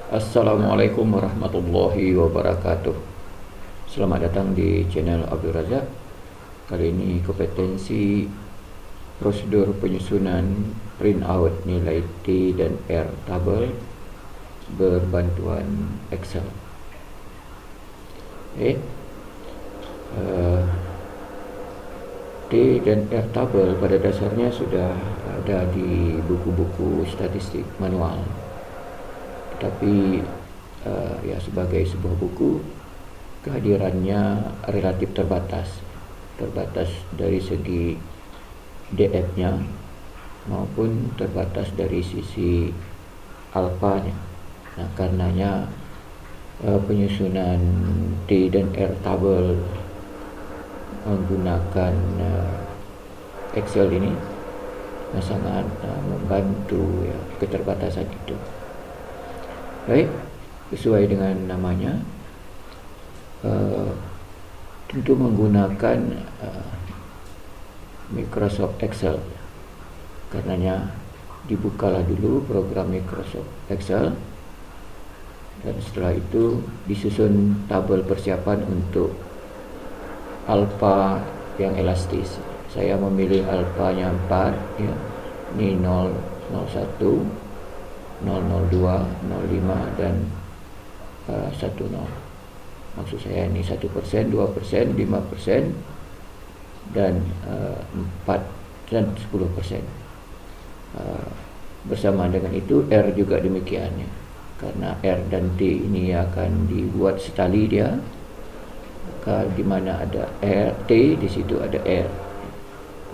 Assalamualaikum warahmatullahi wabarakatuh. Selamat datang di channel Abdul Razak. Kali ini kompetensi prosedur penyusunan printout nilai T dan R tabel berbantuan Excel. T dan R tabel pada dasarnya sudah ada di buku-buku statistik manual. Tapi ya sebagai sebuah buku, kehadirannya relatif terbatas dari segi DF-nya maupun terbatas dari sisi alfanya. Nah, karenanya penyusunan T dan R tabel menggunakan Excel ini sangat membantu ya keterbatasan itu. Baik, sesuai dengan namanya, tentu menggunakan Microsoft Excel. Karenanya dibukalah dulu program Microsoft Excel, dan setelah itu disusun tabel persiapan untuk alfa yang elastis. Saya memilih alfanya 4 ya. Ini 001, 002, 05 dan 10. Maksud saya ini 1%, 2%, 5% dan 4 dan 10%. Bersama dengan itu R juga demikian ya. Karena R dan T ini akan dibuat setali dia. Maka di mana ada R, T, di situ ada R.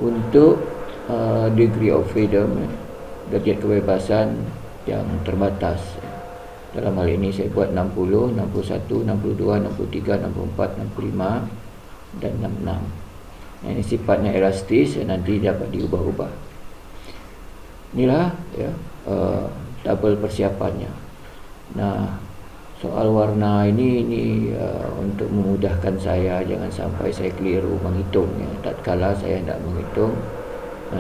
Untuk degree of freedom, derajat kebebasan yang terbatas. Dalam hal ini saya buat 60, 61, 62, 63, 64, 65 dan 66. Nah, ini sifatnya elastis, nanti dapat diubah-ubah. Inilah ya tabel persiapannya. Nah, soal warna ini untuk memudahkan saya, jangan sampai saya keliru menghitung ya. Tatkala saya hendak menghitung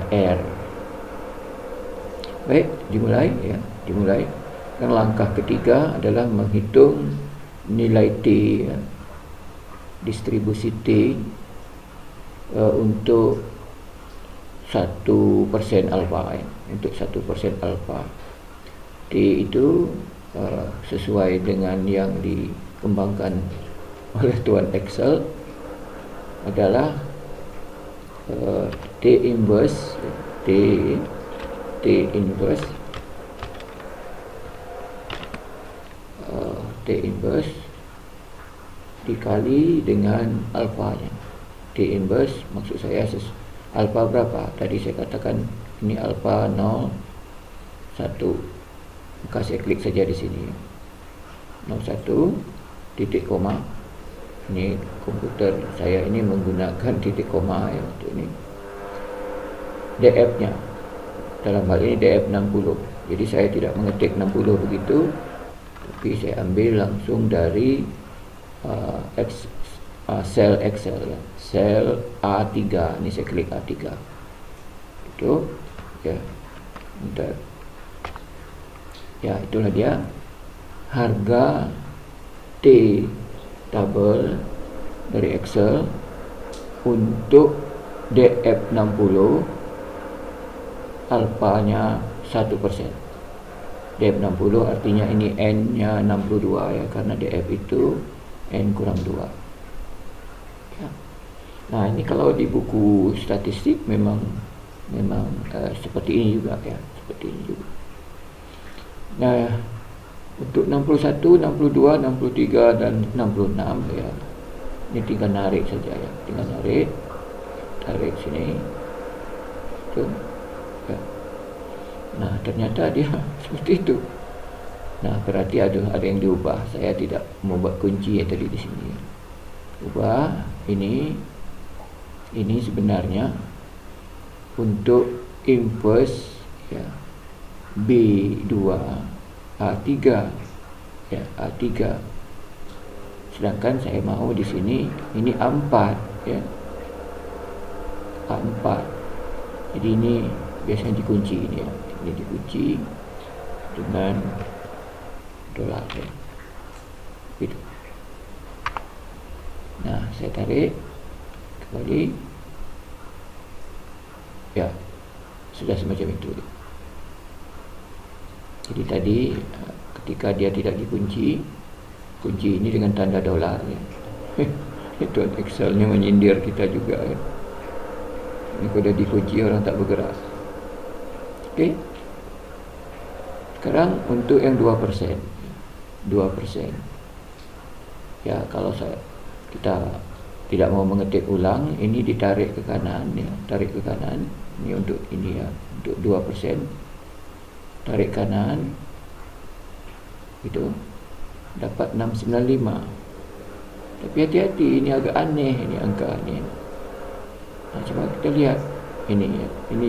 R. Baik, dimulai. Dan langkah ketiga adalah menghitung nilai T ya, distribusi T untuk 1% alfa ya, untuk 1% alfa. T itu sesuai dengan yang dikembangkan oleh Tuan Excel adalah T inverse dikali dengan alfanya. T inverse maksud saya alfa berapa? Tadi saya katakan ini alfa 0, 1. Maka saya klik saja di sini 01 titik koma. Ini komputer saya ini menggunakan titik koma ya untuk ini. DF-nya dalam hal ini DF 60. Jadi saya tidak mengetik 60 begitu, tapi saya ambil langsung dari sel Excel ya. Sel A3. Ini saya klik A3. Itu ya. Bentar. Ya, itulah dia harga T tabel dari Excel untuk DF60, alfanya 1%. DF60 artinya ini N-nya 62 ya, karena DF itu N kurang 2 ya. Nah, ini kalau di buku statistik memang seperti ini juga ya, seperti ini juga. Nah, untuk 61, 62, 63 dan 66 ya, ini tinggal narik saja ya, tarik sini tuh ya. Nah, ternyata dia seperti itu. Nah, berarti ada yang diubah. Saya tidak membuat kunci yang tadi di sini. Ubah ini sebenarnya untuk inverse ya, B2 A3 ya, A3. Sedangkan saya mau di sini ini A4 ya. A4. Jadi ini biasanya dikunci ini ya. Ini dikunci dengan dolar. ya. Itu. Nah, saya tarik kembali. Ya, sudah semacam itu. Jadi tadi ketika dia tidak dikunci, kunci ini dengan tanda dolar ya. Itu Excelnya menyindir kita juga ya. Ini kalau dah dikunci orang tak bergerak. Okey. Sekarang untuk yang 2%. 2%. Ya, kalau kita tidak mau mengetik ulang, ini ditarik ke kanan ya, tarik ke kanan. Ini untuk ini ya, untuk 2%. Tarik kanan. Itu dapat 695. Tapi hati-hati, ini agak aneh ini angka ni. Cuba kita lihat ini ya. Ini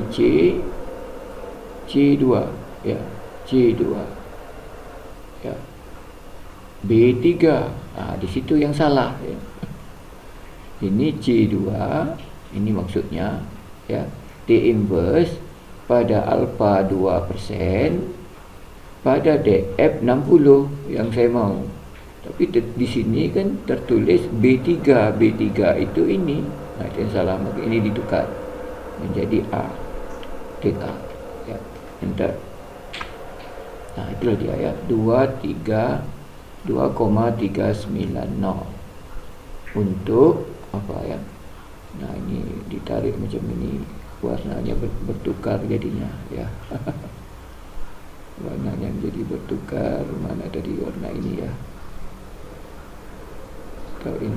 C2 ya, C2 ya, B3. Di situ yang salah ya. Ini C2, ini maksudnya ya, T inverse pada alpha 2% pada DF 60 yang saya mau. Tapi di sini kan tertulis B3 itu ini. Itu yang salah, maka ini ditukar menjadi A. Klik A ya, enter. Itulah dia ya, 2,390 untuk apa ya. Ini ditarik macam ini, warnanya bertukar jadinya ya. Warnanya menjadi bertukar. Mana tadi warna ini ya, kalau ini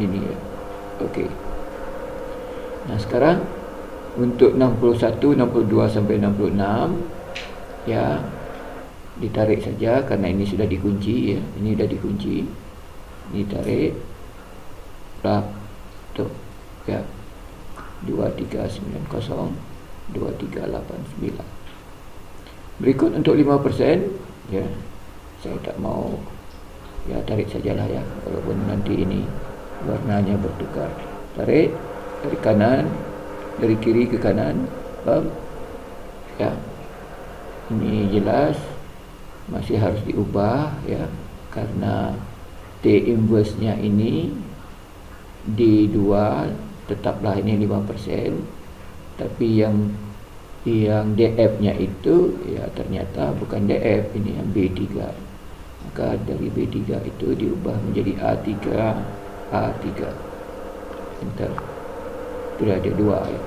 ini ya. Okey. Nah, sekarang untuk 61, 62 sampai 66 ya, ditarik saja karena ini sudah dikunci ya. Ini sudah dikunci. Ini tarik. Tuh ya. 2390, 2389. Berikut untuk 5% ya. Saya tak mau ya, tarik sajalah ya, walaupun nanti ini warnanya bertukar. Tarik dari kanan, dari kiri ke kanan. Ya. Ini jelas masih harus diubah ya, karena T inverse-nya ini D2 tetaplah ini 5%, tapi yang DF-nya itu ya ternyata bukan DF, ini yang B3. Maka dari B3 itu diubah menjadi A3. Enter. Sudah ada 2 ya.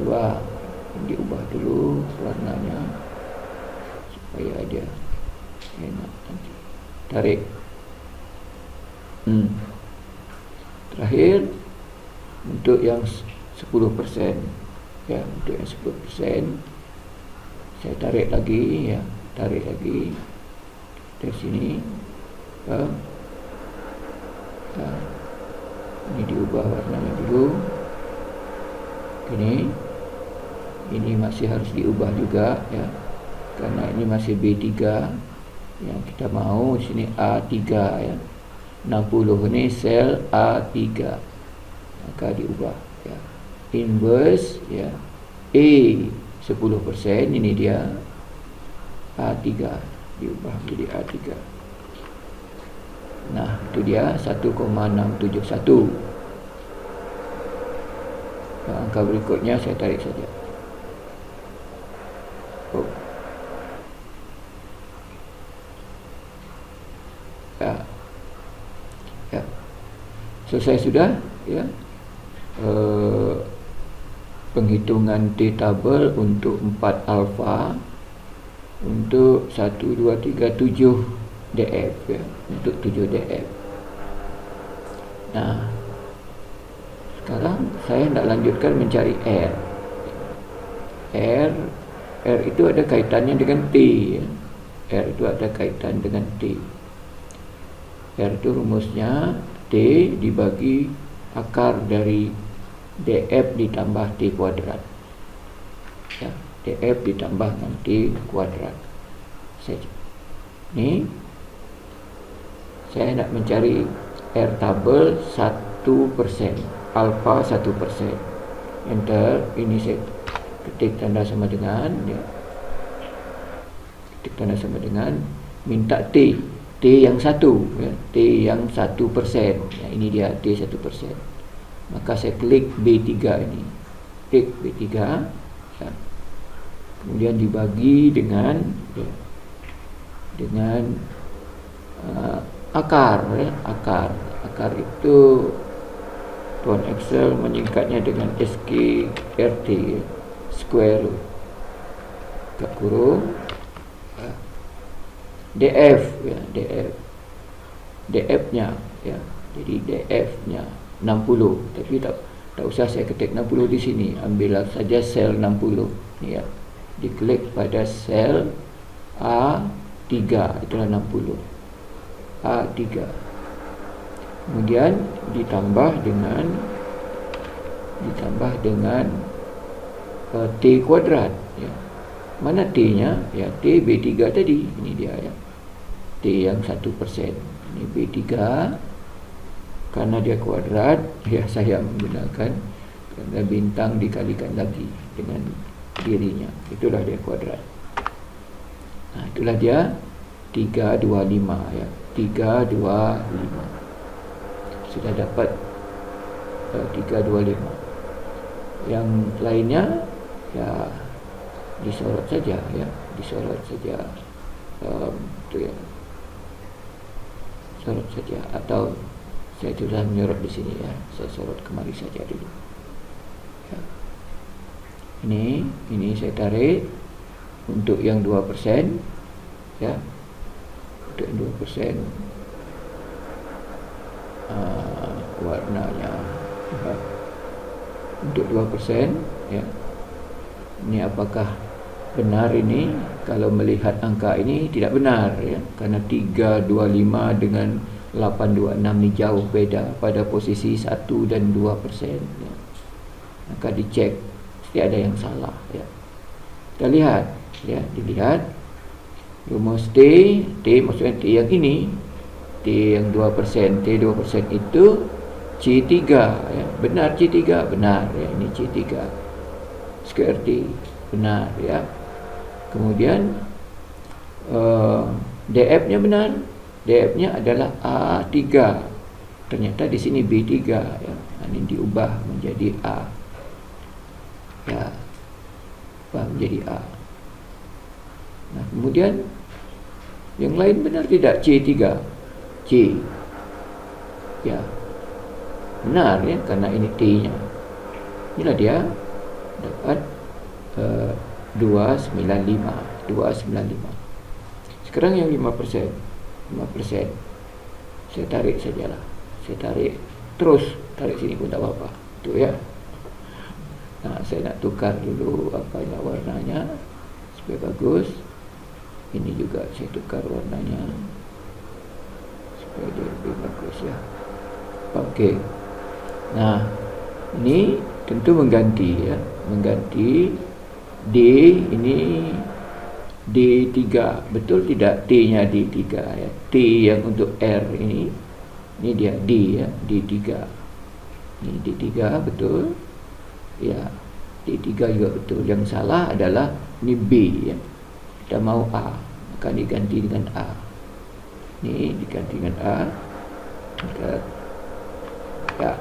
2 diubah dulu warnanya supaya dia enak nanti. Tarik. Terakhir untuk yang 10% ya, untuk yang 10% saya tarik lagi ya, tarik lagi dari sini. Ini diubah warnanya dulu. Ini masih harus diubah juga ya, karena ini masih B3 yang kita mau. Di sini A3 ya, 60 ini sel A3, maka diubah ya. Inverse ya, A 10%, ini dia A3, diubah menjadi A3. Nah, itu dia 1,671. Angka berikutnya saya tarik saja. Ya. Selesai sudah ya. Penghitungan T tabel untuk 4 alfa untuk 1, 2, 3, 7 DF ya, untuk 7 DF. Nah, sekarang saya nak lanjutkan mencari R. R itu ada kaitannya dengan T ya. R itu ada kaitan dengan T. R itu rumusnya T dibagi akar dari DF ditambah T kuadrat ya, DF ditambah dengan T kuadrat saja. Ini saya nak mencari R tabel 1%, alfa 1%. Enter. Ini saya ketik tanda sama dengan ya, ketik tanda sama dengan minta T yang 1 ya, T yang 1%. Ya, ini dia T 1%. Maka saya klik B3 ini. Klik B3 ya. Kemudian dibagi dengan ya, akar ya. Akar itu Tuan Excel menyingkatnya dengan SKRT ya. Square root kurung DF ya, DF-nya ya. Jadi DF-nya 60, tapi tak usah saya ketik 60 di sini. Ambillah saja sel 60 ni ya. Diklik pada sel A3, itulah 60. A3. Kemudian ditambah dengan T kuadrat ya. Mana T-nya? Ya, T B3 tadi. Ini dia ya. T yang 1%. Ini B3. Karena dia kuadrat, ya saya menggunakan karena bintang dikalikan lagi dengan dirinya. Itulah dia kuadrat. Nah, itulah dia 325 ya. 325. Sudah dapat 325. Yang lainnya ya disorot saja ya, disorot saja itu ya, sorot saja, atau saya sudah menyorot di sini ya, saya sorot kemari saja dulu ya. Ini saya tarik untuk yang 2% ya, untuk yang 2% warnanya ya. Untuk 2% ya. Ini apakah benar ini? Kalau melihat angka ini tidak benar ya, karena 325 dengan 826 ni jauh beda pada posisi 1 dan 2% ya. Maka dicek, mesti ada yang salah ya. Kita lihat ya, dilihat rumus T maksudnya T yang ini, T yang 2%, T 2% itu C3 ya. Benar C3, benar ya, ini C3 SKRT, benar ya. Kemudian DF-nya benar, DF-nya adalah A3. Ternyata di sini B3 ya. Ini diubah menjadi A. Ya. Ubah menjadi A. Nah, kemudian yang lain benar tidak? C3. C. Ya. Benar ya, karena ini T-nya. Inilah dia dapat 295. Sekarang yang 5%. Saya tarik sajalah. Saya tarik terus, tarik sini pun tak apa-apa. Itu ya. Nah, saya nak tukar dulu apanya warnanya supaya bagus. Ini juga saya tukar warnanya supaya dia lebih bagus ya. Okey. Nah, ini tentu mengganti ya, mengganti D ini D3, betul tidak? T-nya D3 ya. T yang untuk R ini dia D ya, D3. Ini D3 betul. Ya, D3 juga betul. Yang salah adalah ini B ya. Kita mau A, maka diganti dengan A. Ini diganti dengan A. Maka ya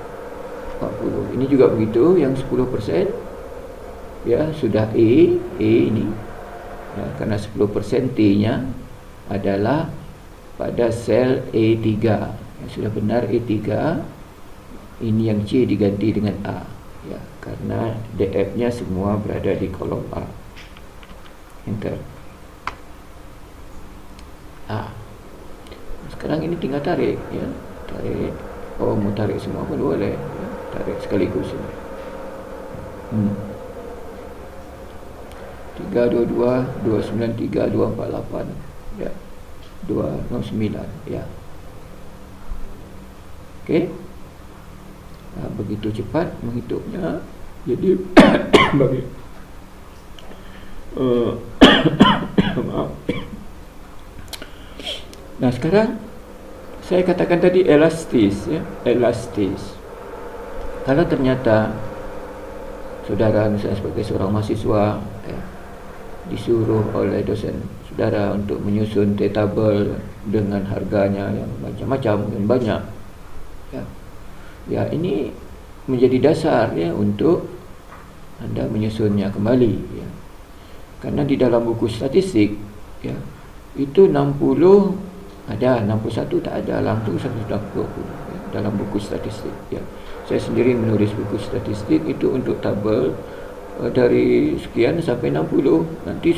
40. Ini juga begitu, yang 10% ya sudah E ini ya, karena 10% T-nya adalah pada sel E3 ya, sudah benar E3. Ini yang C diganti dengan A ya, karena DF-nya semua berada di kolom A. Enter. Sekarang ini tinggal tarik ya, tarik. Oh, mau tarik semua pun boleh ya. Tarik sekaligus ini. 322 293 248 ya, 209 ya. Okey. Nah, begitu cepat menghitungnya. Jadi bagi maaf. Nah, sekarang saya katakan tadi elastis ya, elastis. Kalau ternyata saudara misalnya sebagai seorang mahasiswa ya, disuruh oleh dosen saudara untuk menyusun tabel dengan harganya yang macam-macam dan banyak. Ya, ini menjadi dasar ya untuk anda menyusunnya kembali ya. Karena di dalam buku statistik ya, itu 60 ada, 61 tak ada, langsung 120 ya, dalam buku statistik ya. Saya sendiri menulis buku statistik itu untuk tabel dari sekian sampai 60, nanti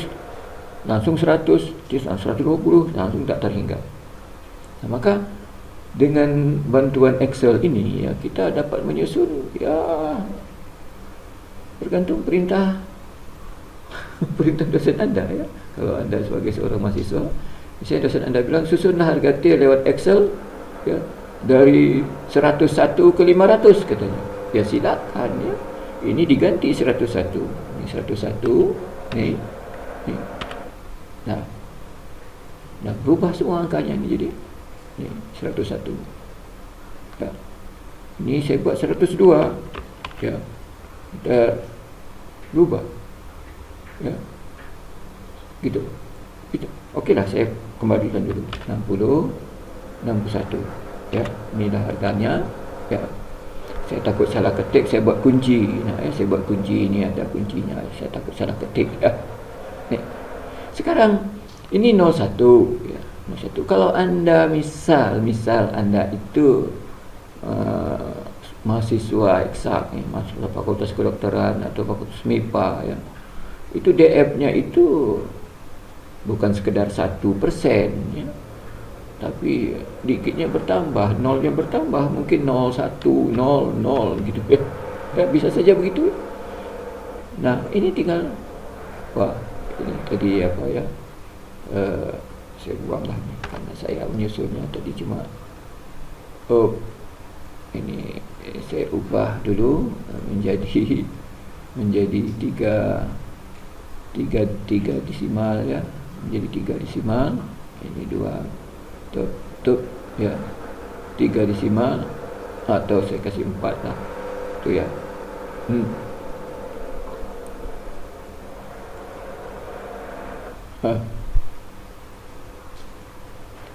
langsung 100, 120, langsung tak terhingga. Nah, maka dengan bantuan Excel ini ya, kita dapat menyusun ya, bergantung perintah perintah dosen anda ya. Kalau anda sebagai seorang mahasiswa, misalnya dosen anda bilang susunlah harga T lewat Excel ya, dari 101 ke 500 katanya, ya silakan ya. Ini diganti 101, ini 101, nih. Nah, berubah semua angkanya ni jadi ni 101. Ya. Ini saya buat 102. Ya. Dah berubah. Ya. Gitu. Okeylah, saya kembalikan dulu. 60, 61. Ya, inilah harganya. Ya. Saya takut salah ketik, saya buat kunci. Nah, saya buat kunci, ini ada kuncinya. Saya takut salah ketik ya. Ni. Sekarang ini 01 ya. 01. Kalau anda misal anda itu mahasiswa eksak ni, mahasiswa fakultas kedokteran atau fakultas MIPA ya. Itu DF-nya itu bukan sekedar 1% ya. Tapi dikitnya bertambah, nolnya bertambah, mungkin 01, 00 gitu ya. Ya, bisa saja begitu. Nah, ini tinggal ini tadi apa ya, saya buanglah ni, karena saya menyusunnya tadi cuma ini saya ubah dulu menjadi 3 desimal ya, menjadi 3 desimal. Ini 2 tup ya, 3 desimal, atau saya kasih 4 lah tu ya.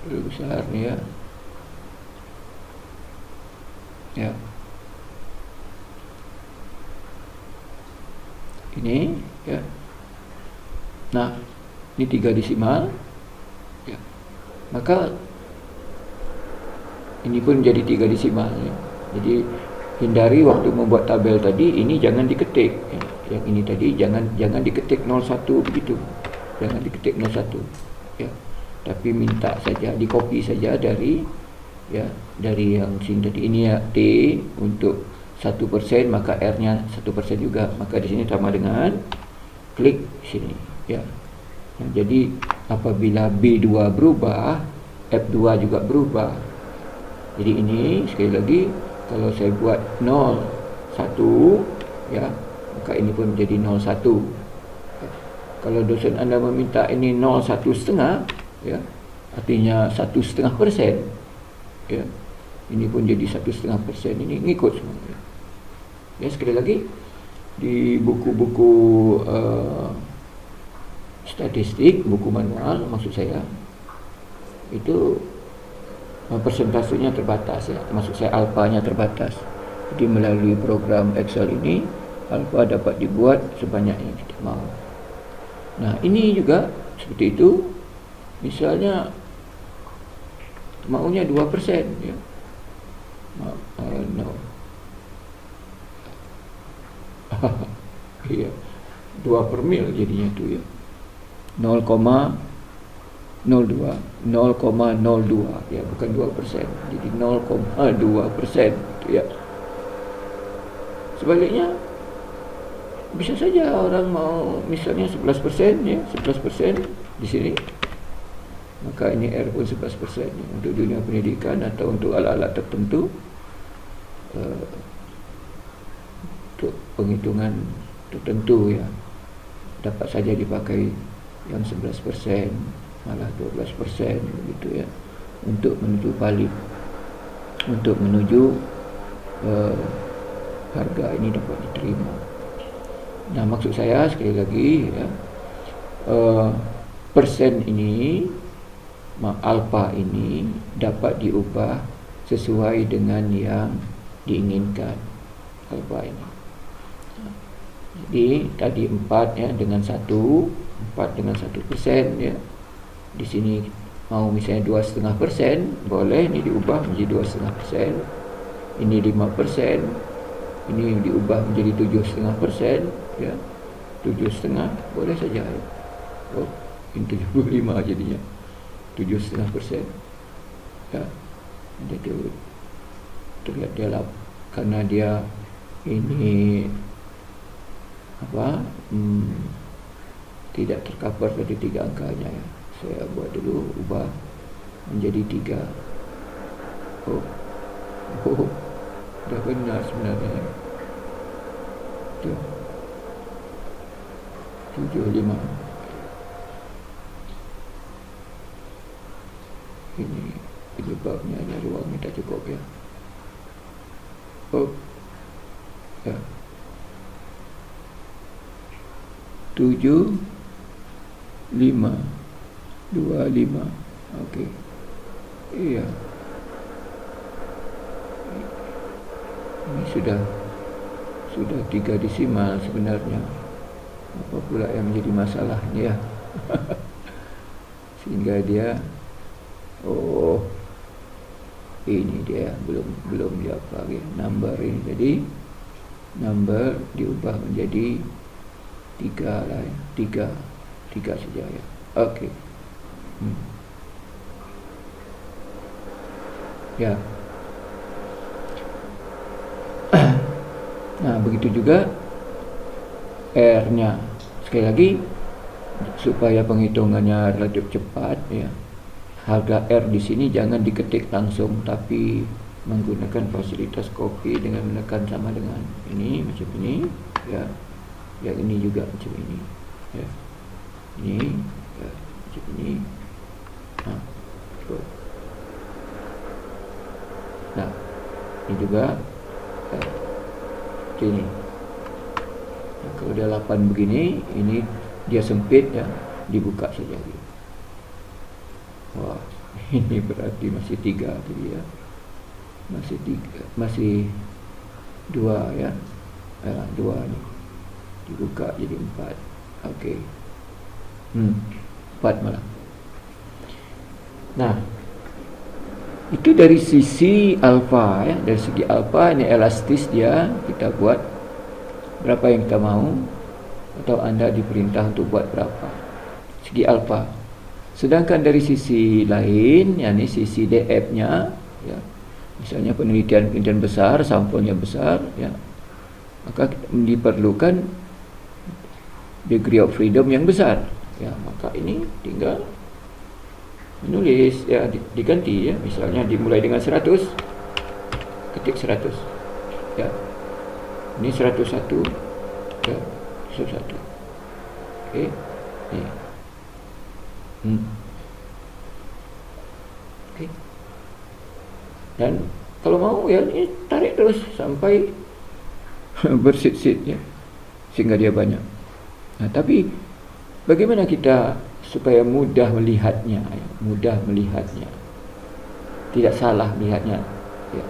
Lebih besar ni ya. Ya. Ini ya. Nah, ini 3 desimal. Ya. Maka ini pun jadi 3 desimal ya. Jadi hindari waktu membuat tabel tadi ini jangan diketik ya. Yang ini tadi jangan diketik 01 begitu. Jangan diketik 01 ya. Tapi minta saja dikopi saja dari ya, dari yang sini tadi. Ini ya T untuk 1%, maka R-nya 1% juga. Maka di sini sama dengan klik sini ya. Nah, jadi apabila B2 berubah, F2 juga berubah. Jadi ini sekali lagi, kalau saya buat 01 ya, maka ini pun menjadi 01. Kalau dosen anda meminta ini 01,5 ya, artinya 1,5% ya, ini pun jadi 1,5%. Ini ngikut semua ya. Sekali lagi, di buku-buku statistik, buku manual maksud saya, itu persentasenya terbatas ya, maksud saya alfanya terbatas. Jadi melalui program Excel ini, alfa dapat dibuat sebanyak yang kita mahu. Nah, ini juga seperti itu. Misalnya maunya 2% ya. No. Iya. 2 per mil jadinya tu ya. 0,02 ya, bukan 2%. Jadi 0,2% ya. Sebaliknya bisa saja orang mau misalnya 11% ya, 11% di sini. Maka ini R pun 11% ya, untuk dunia pendidikan atau untuk alat-alat tertentu, untuk penghitungan tertentu ya, dapat saja dipakai yang 11%, malah 12% begitu ya, untuk menuju valid, untuk menuju harga ini dapat diterima. Nah, maksud saya sekali lagi ya, persen ini, alfa ini dapat diubah sesuai dengan yang diinginkan alfa ini. Jadi tadi 4 ya dengan 1, 4 dengan 1% ya. Di sini mau misalnya 2,5%, boleh ini diubah menjadi 2,5%. Ini 5%, ini diubah menjadi 7,5% ya. 7,5 boleh saja ya. Oh, ini 75 jadinya 7,5% ya. Jadi terlihat dia lah, karena dia ini tidak tercover dari 3 angkanya ya. Saya buat dulu, ubah menjadi 3. Oh, dah benar sebenarnya. Tuh 75. Ini penyebabnya hanya ruangnya tak cukup ya. Oh, ya. 7, 5, 25. Okey. Iya. Ini sudah 3 desimal sebenarnya. Apa pula yang menjadi masalahnya ya? Sehingga dia ini dia belum dia apa ya, number ini. Jadi number diubah menjadi 3 lah ya. 3 saja ya. Okey. Ya. Nah, begitu juga R-nya. Sekali lagi, supaya penghitungannya relatif cepat ya. Harga R di sini jangan diketik langsung, tapi menggunakan fasilitas copy dengan menekan sama dengan ini, macam ini ya. Yang ini juga macam ini ya. Ini ya, macam ini. Nah, ini juga ini. Nah, kalau dia 8 begini, ini dia sempit ya, dibuka saja gitu. Wah, ini berarti masih 3 tadi ya. Masih 2 ya. 2 ni. Dibuka jadi 4. Okey. 4 malah. Nah, itu dari sisi alfa ya. Dari segi alfa ini elastis dia, kita buat berapa yang kita mau, atau anda diperintah untuk buat berapa. Segi alfa. Sedangkan dari sisi lain, yakni sisi DF-nya ya. Misalnya penelitian besar, sampelnya besar ya. Maka diperlukan degree of freedom yang besar ya. Maka ini tinggal menulis ya, diganti ya. Misalnya dimulai dengan 100, ketik 100 ya. Ini 101 ya, 101. Okey. Ni. Okey. Dan kalau mau ya ini tarik terus sampai bersit-sit ya, sehingga dia banyak. Nah, tapi bagaimana kita supaya mudah melihatnya ya, tidak salah melihatnya ya.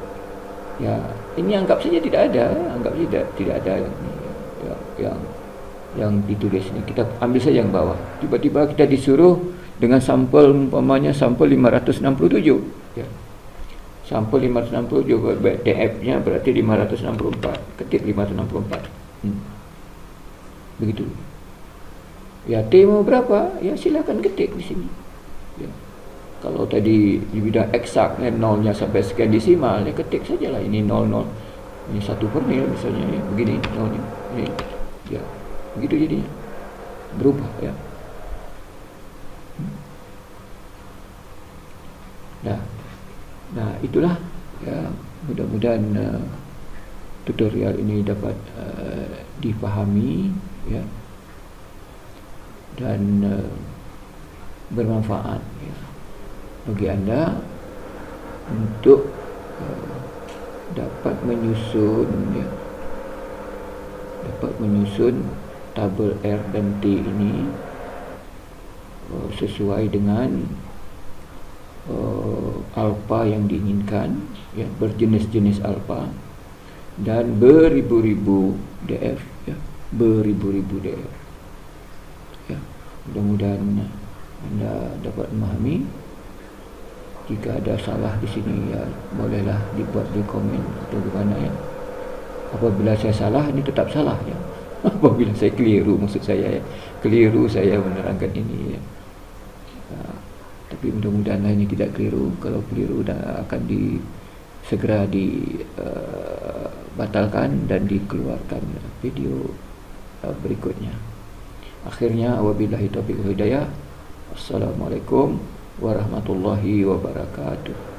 Ya, ini anggap saja tidak ada, tidak ada yang ditulis ini. Kita ambil saja yang bawah. Tiba-tiba kita disuruh dengan sampel, umpamanya sampel 567 ya. Sampel 567, DF-nya berarti 564. Ketik 564. Begitu. Ya, T mau berapa? Ya, silakan ketik di sini. Ya. Kalau tadi di bidang eksak, nolnya sampai sekian desimal, ya ketik sajalah ini 00. Ini 1/mil misalnya ya, begini nolnya. Ini ya. Begitu jadi berubah ya. Nah, itulah ya, mudah-mudahan tutorial ini dapat dipahami ya, dan bermanfaat ya, bagi anda untuk dapat menyusun tabel R dan T ini sesuai dengan alfa yang diinginkan, ya, berjenis-jenis alfa dan beribu-ribu DF, ya, beribu-ribu DF, ya. Mudah-mudahan anda dapat memahami. Jika ada salah di sini, ya bolehlah dibuat di komen atau di mana, ya. Apabila saya salah, ini tetap salah, ya. Apabila saya keliru, maksud saya, ya, keliru saya menerangkan ini, ya. Tapi mudah-mudahan ini tidak keliru. Kalau keliru dah akan segera dibatalkan dan dikeluarkan video berikutnya. Akhirnya, wabillahi taufiq wal hidayah. Assalamualaikum warahmatullahi wabarakatuh.